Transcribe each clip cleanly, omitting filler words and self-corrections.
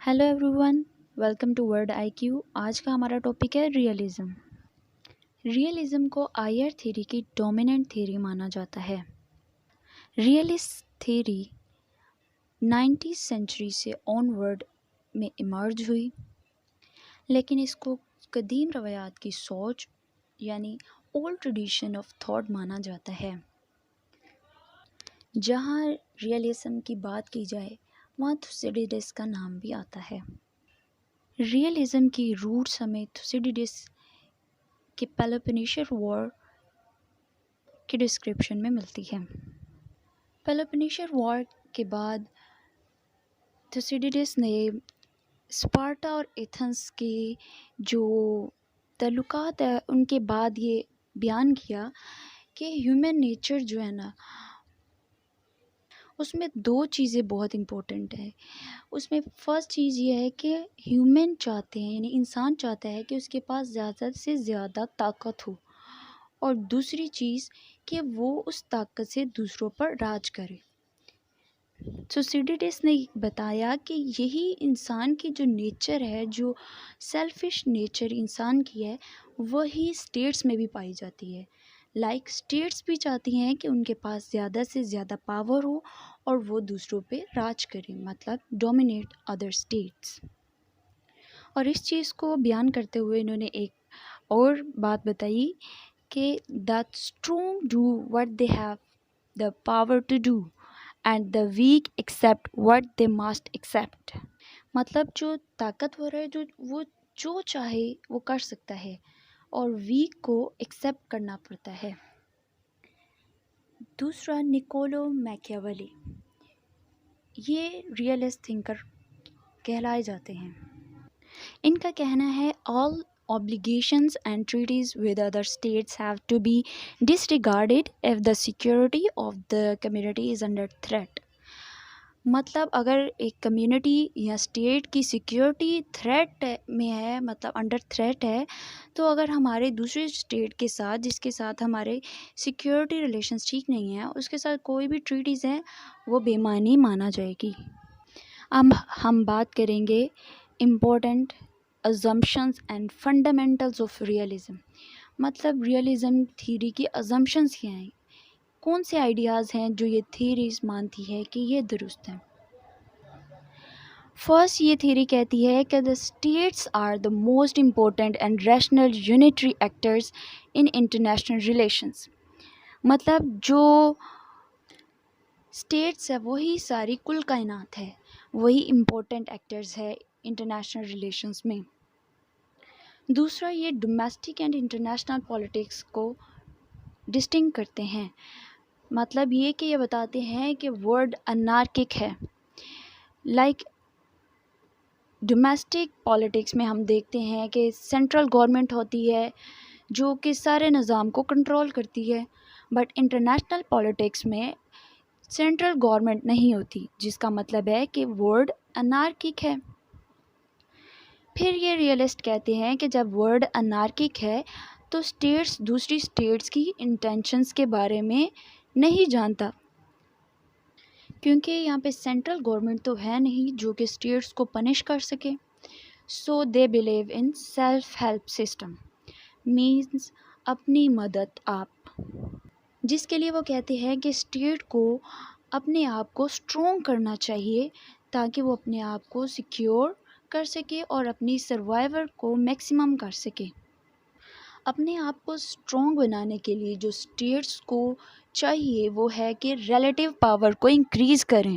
Hello everyone, welcome to word IQ. आज का हमारा टॉपिक है रियलिज्म। रियलिज्म को आयर थ्योरी की डोमिनेंट थ्योरी माना जाता है। रियलिस्ट थ्योरी 19th सेंचुरी से ऑनवर्ड में इमर्ज हुई, लेकिन इसको कदीम रवायात की सोच यानी ओल्ड ट्रेडिशन ऑफ थॉट माना जाता है। जहाँ रियलिज्म की बात की जाए वहाँ थुसिडिडस का नाम भी आता है। रियलिज्म की रूट्स हमें थुसिडिडस के पेलोपोनेशियन वॉर की डिस्क्रिप्शन में मिलती है। पेलोपोनेशियन वॉर के बाद थुसिडिडस ने स्पार्टा और एथेंस के जो ताल्लुकात है उनके बाद ये बयान किया कि ह्यूमन नेचर जो है ना, उसमें दो चीज़ें बहुत इम्पोर्टेंट है। उसमें फ़र्स्ट चीज़ ये है कि ह्यूमन चाहते हैं यानी इंसान चाहता है कि उसके पास ज़्यादा से ज़्यादा ताकत हो, और दूसरी चीज़ कि वो उस ताकत से दूसरों पर राज करे। थुसिडिडस ने बताया कि यही इंसान की जो नेचर है, जो सेल्फिश नेचर इंसान की है, वही स्टेट्स में भी पाई जाती है। स्टेट्स भी चाहती हैं कि उनके पास ज़्यादा से ज़्यादा पावर हो और वो दूसरों पे राज करें, मतलब डोमिनेट अदर स्टेट्स। और इस चीज़ को बयान करते हुए इन्होंने एक और बात बताई कि the strong do what they have the power to do and the weak accept what they must accept. मतलब जो ताकतवर है, वो जो चाहे वो कर सकता है और वीक को एक्सेप्ट करना पड़ता है। दूसरा, निकोलो मैकियावेली, ये रियलिस्ट थिंकर कहलाए जाते हैं। इनका कहना है all obligations and treaties with other states have to be disregarded if the security of the community is under threat। मतलब अगर एक कम्युनिटी या स्टेट की सिक्योरिटी थ्रेट में है, मतलब अंडर थ्रेट है, तो अगर हमारे दूसरे स्टेट के साथ जिसके साथ हमारे सिक्योरिटी रिलेशंस ठीक नहीं है, उसके साथ कोई भी ट्रीटीज़ हैं, वो बेमानी माना जाएगी। अब हम बात करेंगे important assumptions and fundamentals of realism। मतलब रियलिज्म थ्योरी की assumptions क्या हैं, कौन से आइडियाज़ हैं जो ये थ्योरीज मानती है कि ये दुरुस्त हैं। फर्स्ट, ये थ्योरी कहती है कि the states are the most important and rational unitary actors in international relations. मतलब जो स्टेट्स है वही सारी कुल कायनात है, वही इम्पोर्टेंट एक्टर्स है इंटरनेशनल रिलेशंस में। दूसरा, ये डोमेस्टिक एंड इंटरनेशनल पॉलिटिक्स को डिस्टिंग करते हैं। मतलब ये बताते हैं कि वर्ल्ड अनार्किक है। डोमेस्टिक पॉलिटिक्स में हम देखते हैं कि सेंट्रल गवर्नमेंट होती है जो कि सारे निज़ाम को कंट्रोल करती है, बट इंटरनेशनल पॉलिटिक्स में सेंट्रल गवर्नमेंट नहीं होती, जिसका मतलब है कि वर्ल्ड अनार्किक है। फिर ये रियलिस्ट कहते हैं कि जब वर्ल्ड अनार्किक है तो स्टेट्स दूसरी स्टेट्स की इंटेंशंस के बारे में नहीं जानता, क्योंकि यहाँ पे सेंट्रल गवर्नमेंट तो है नहीं जो कि स्टेट्स को पनिश कर सके। So they believe in self help system, means अपनी मदद आप, जिसके लिए वो कहते हैं कि स्टेट को अपने आप को स्ट्रॉन्ग करना चाहिए ताकि वो अपने आप को सिक्योर कर सके और अपनी सर्वाइवल को मैक्सिमम कर सके। अपने आप को स्ट्रॉन्ग बनाने के लिए जो स्टेट्स को चाहिए वो है कि रिलेटिव पावर को इंक्रीज़ करें।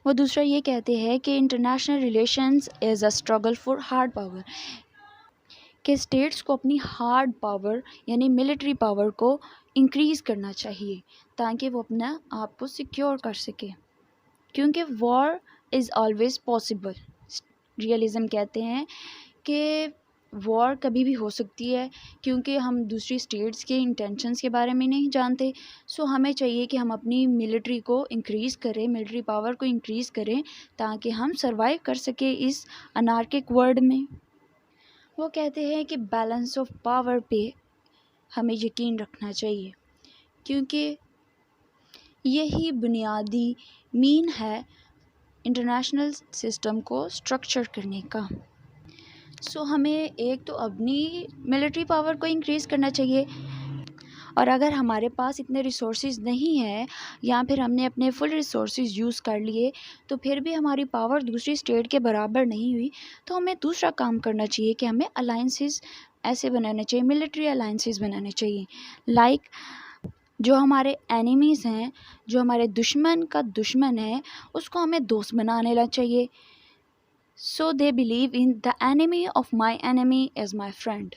वो दूसरा ये कहते हैं कि international relations is a struggle for hard power, कि स्टेट्स को अपनी हार्ड पावर यानी मिलिट्री पावर को इंक्रीज़ करना चाहिए ताकि वो अपना आप को सिक्योर कर सके, क्योंकि war is always possible. Realism कहते हैं कि वॉर कभी भी हो सकती है, क्योंकि हम दूसरी स्टेट्स के इंटेंशंस के बारे में नहीं जानते। सो हमें चाहिए कि हम अपनी मिलिट्री को इंक्रीज़ करें, मिलिट्री पावर को इंक्रीज़ करें ताकि हम सरवाइव कर सकें इस अनार्किक वर्ल्ड में। वो कहते हैं कि बैलेंस ऑफ पावर पे हमें यकीन रखना चाहिए, क्योंकि यही बुनियादी मीन है انٹرنیشنل سسٹم کو اسٹرکچر کرنے کا۔ ہمیں ایک تو اپنی ملٹری پاور کو انکریز کرنا چاہیے، اور اگر ہمارے پاس اتنے ریسورسز نہیں ہیں یا پھر ہم نے اپنے فل ریسورسز یوز کر لیے تو پھر بھی ہماری پاور دوسری اسٹیٹ کے برابر نہیں ہوئی، تو ہمیں دوسرا کام کرنا چاہیے کہ ہمیں الائنسز ایسے بنانے چاہیے، ملٹری الائنسز بنانے چاہیے، لائک جو ہمارے اینیمیز ہیں، جو ہمارے دشمن کا دشمن ہے، اس کو ہمیں دوست بنا لینا چاہیے. So they believe in the enemy of my enemy is my friend.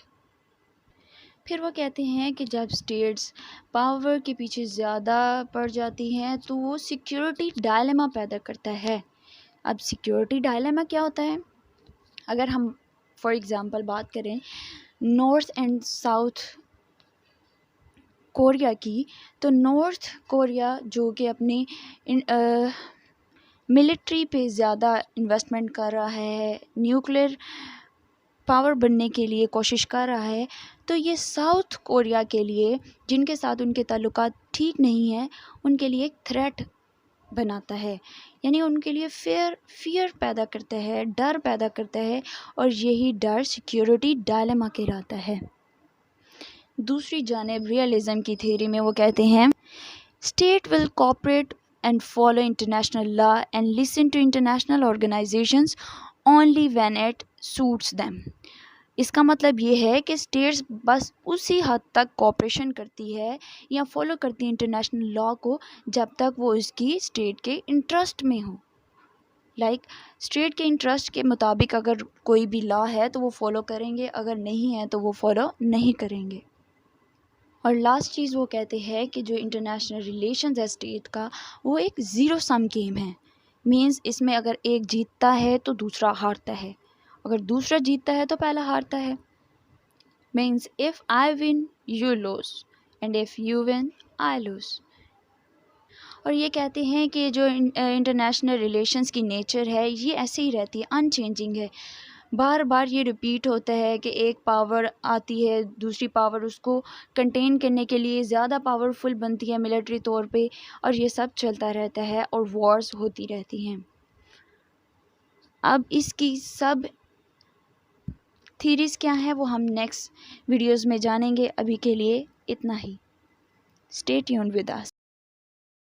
پھر وہ کہتے ہیں کہ جب اسٹیٹس پاور کے پیچھے زیادہ پڑ جاتی ہیں تو وہ سیکیورٹی ڈائلیما پیدا کرتا ہے. اب سیکیورٹی ڈائلیما کیا ہوتا ہے؟ اگر ہم فار ایگزامپل بات کریں نارتھ اینڈ ساؤتھ کوریا کی، تو نارتھ کوریا جو کہ اپنی ملٹری پہ زیادہ انویسٹمنٹ کر رہا ہے، نیوکلیر پاور بننے کے لیے کوشش کر رہا ہے، تو یہ ساؤتھ کوریا کے لیے، جن کے ساتھ ان کے تعلقات ٹھیک نہیں ہیں، ان کے لیے ایک تھریٹ بناتا ہے، یعنی ان کے لیے فیئر پیدا کرتا ہے، ڈر پیدا کرتا ہے، اور یہی ڈر سیکیورٹی ڈائلیما کہلاتا ہے. دوسری جانب ریئلزم کی تھیوری میں وہ کہتے ہیں state will cooperate and follow international law and listen to international organisations only when it suits them. اس کا مطلب یہ ہے کہ اسٹیٹس بس اسی حد تک کوآپریشن کرتی ہے یا فالو کرتی ہے انٹرنیشنل لا کو جب تک وہ اس کی اسٹیٹ کے انٹرسٹ میں ہو. لائک اسٹیٹ کے انٹرسٹ کے مطابق اگر کوئی بھی لا ہے تو وہ فالو کریں گے، اگر نہیں ہے تو وہ فالو نہیں کریں گے. اور لاسٹ چیز وہ کہتے ہیں کہ جو انٹرنیشنل ریلیشنز ہے اسٹیٹ کا، وہ ایک زیرو سم گیم ہے. مینز اس میں اگر ایک جیتتا ہے تو دوسرا ہارتا ہے، اگر دوسرا جیتتا ہے تو پہلا ہارتا ہے. Means if I win you lose and if you win I lose. اور یہ کہتے ہیں کہ جو انٹرنیشنل ریلیشنز کی نیچر ہے یہ ایسے ہی رہتی ہے، ان چینجنگ ہے. بار بار یہ ریپیٹ ہوتا ہے کہ ایک پاور آتی ہے، دوسری پاور اس کو کنٹین کرنے کے لیے زیادہ پاورفل بنتی ہے ملٹری طور پہ، اور یہ سب چلتا رہتا ہے اور وارز ہوتی رہتی ہیں. اب اس کی سب تھیریز کیا ہیں وہ ہم نیکسٹ ویڈیوز میں جانیں گے. ابھی کے لیے اتنا ہی. Stay tuned with us.